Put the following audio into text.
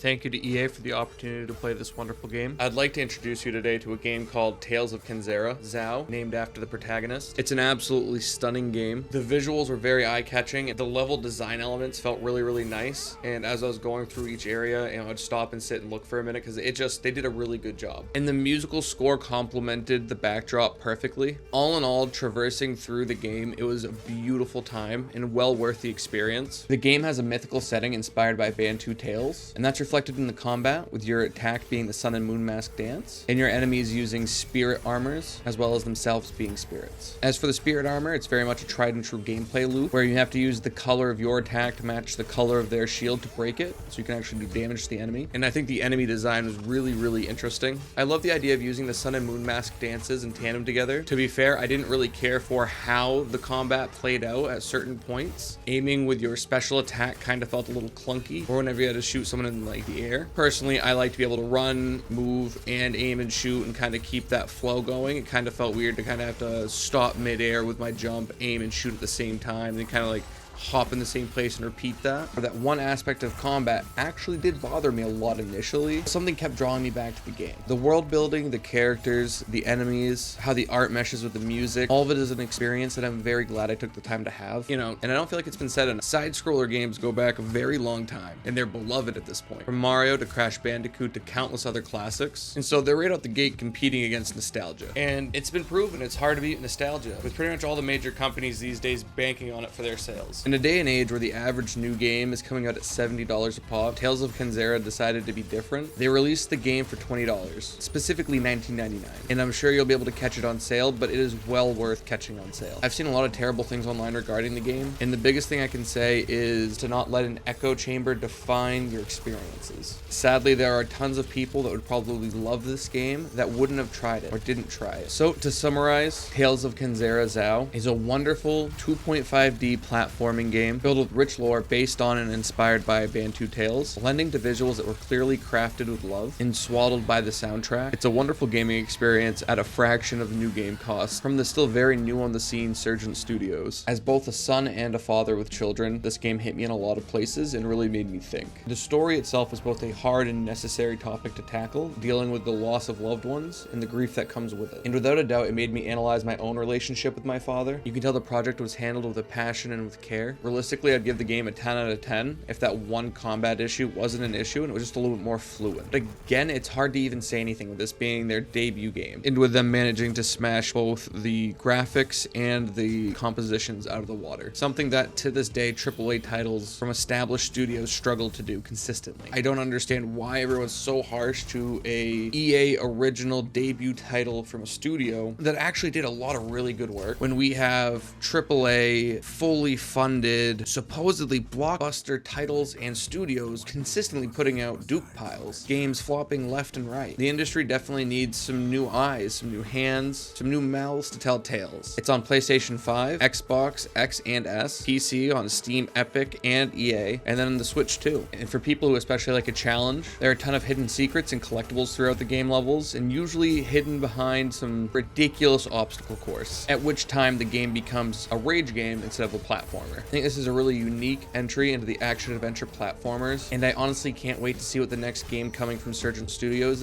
Thank you to EA for the opportunity to play this wonderful game. I'd like to introduce you today to a game called Tales of Kenzera, Zau, named after the protagonist. It's an absolutely stunning game. The visuals were very eye-catching. The level design elements felt really nice. And as I was going through each area, I'd stop and sit and look for a minute because they did a really good job. And the musical score complemented the backdrop perfectly. All in all, traversing through the game, it was a beautiful time and well worth the experience. The game has a mythical setting inspired by Bantu tales, and that's reflected in the combat, with your attack being the sun and moon mask dance, and your enemies using spirit armors, as well as themselves being spirits. As for the spirit armor, it's very much a tried and true gameplay loop, where you have to use the color of your attack to match the color of their shield to break it, so you can actually do damage to the enemy. And I think the enemy design was really interesting. I love the idea of using the sun and moon mask dances in tandem together. To be fair, I didn't really care for how the combat played out at certain points. Aiming with your special attack kind of felt a little clunky, or whenever you had to shoot someone in like the air. Personally, I like to be able to run, move, and aim and shoot and kind of keep that flow going. It kind of felt weird to kind of have to stop midair with my jump, aim, and shoot at the same time, and kind of like hop in the same place and repeat that. Or that one aspect of combat actually did bother me a lot initially. Something kept drawing me back to the game. The world building, the characters, the enemies, how the art meshes with the music, all of it is an experience that I'm very glad I took the time to have. And I don't feel like it's been said enough. Side-scroller games go back a very long time, and they're beloved at this point. From Mario to Crash Bandicoot to countless other classics. And so they're right out the gate competing against nostalgia. And it's been proven it's hard to beat nostalgia, with pretty much all the major companies these days banking on it for their sales. In a day and age where the average new game is coming out at $70 a pop, Tales of Kenzera decided to be different. They released the game for $20, specifically $19.99. And I'm sure you'll be able to catch it on sale, but it is well worth catching on sale. I've seen a lot of terrible things online regarding the game, and the biggest thing I can say is to not let an echo chamber define your experiences. Sadly, there are tons of people that would probably love this game that wouldn't have tried it or didn't try it. So to summarize, Tales of Kenzera Zau is a wonderful 2.5D platforming game filled with rich lore based on and inspired by Bantu tales, blending to visuals that were clearly crafted with love and swaddled by the soundtrack. It's a wonderful gaming experience at a fraction of the new game cost from the still very new on the scene Surgent Studios. As both a son and a father with children, this game hit me in a lot of places and really made me think. The story itself is both a hard and necessary topic to tackle, dealing with the loss of loved ones and the grief that comes with it. And without a doubt, it made me analyze my own relationship with my father. You can tell the project was handled with a passion and with care. Realistically, I'd give the game a 10 out of 10 if that one combat issue wasn't an issue and it was just a little bit more fluid. But again, it's hard to even say anything with this being their debut game, and with them managing to smash both the graphics and the compositions out of the water. Something that to this day AAA titles from established studios struggle to do consistently. I don't understand why everyone's so harsh to a EA original debut title from a studio that actually did a lot of really good work when we have AAA fully funded, supposedly blockbuster titles and studios consistently putting out Duke piles, games flopping left and right. The industry definitely needs some new eyes, some new hands, some new mouths to tell tales. It's on PlayStation 5, Xbox X and S, PC on Steam, Epic, and EA, and then on the Switch too. And for people who especially like a challenge, there are a ton of hidden secrets and collectibles throughout the game levels, and usually hidden behind some ridiculous obstacle course, at which time the game becomes a rage game instead of a platformer. I think this is a really unique entry into the action-adventure platformers, and I honestly can't wait to see what the next game coming from Surgent Studios is.